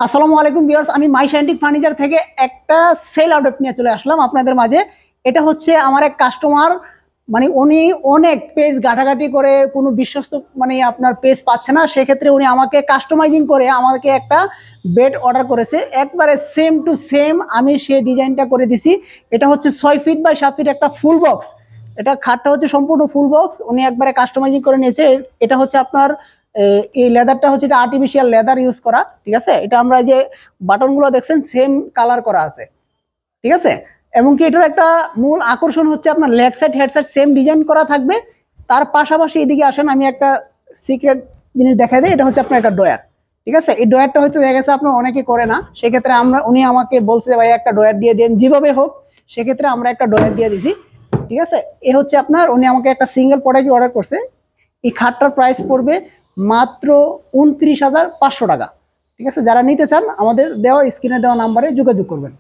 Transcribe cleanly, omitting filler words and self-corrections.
আসসালামু আলাইকুম ভিউয়ার্স, আমি মাই সায়েন্টিফিক ফার্নিচার থেকে একটা সেল আপডেট নিয়ে চলে আসলাম আপনাদের মাঝে। এটা হচ্ছে আমার এক কাস্টমার, মানে উনি অনেক পেজ ঘাটাঘাটি করে কোনো বিশ্বস্ত আপনার পেজ পাচ্ছে না, সেক্ষেত্রে উনি আমাকে কাস্টমাইজিং করে আমাকে একটা বেড অর্ডার করেছে। একবারে সেম টু সেম আমি সেই ডিজাইনটা করে দিছি। এটা হচ্ছে 6 ফিট বাই 7 ফিট একটা ফুল বক্স। এটা খাটটা হচ্ছে সম্পূর্ণ ফুল বক্স, উনি একবারে কাস্টমাইজিং করে নিয়েছে। এটা হচ্ছে আপনার এই লেদারটা হচ্ছে এটা আর্টিফিশিয়াল লেদার ইউজ করা, ঠিক আছে। এটা আমরা যে বাটনগুলো দেখছেন সেম কালার করা আছে, ঠিক আছে। এবং কি এটার একটা মূল আকর্ষণ হচ্ছে আপনার leg side head side same design করা থাকবে। তার পাশাপাশি এদিকে আসেন, আমি একটা সিক্রেট জিনিস দেখাই দিই। এটা হচ্ছে আপনার একটা ডয়ার, ঠিক আছে। এই ডয়ারটা হয়তো দেখা গেছে আপনার অনেকে করে না, সেক্ষেত্রে উনি আমাকে বলছে ভাই একটা ডয়ার দিয়ে দেন যেভাবে হোক, সেক্ষেত্রে আমরা একটা ডয়ার দিয়ে দিছি, ঠিক আছে। এ হচ্ছে আপনার, উনি আমাকে একটা সিঙ্গেল প্রোডাক্ট অর্ডার করছে। এই খাটটার প্রাইস পড়বে মাত্র 29,500 টাকা, ঠিক আছে। যারা নিতে চান আমাদের দেওয়া স্ক্রিনে দেওয়া নাম্বারে যোগাযোগ করবেন।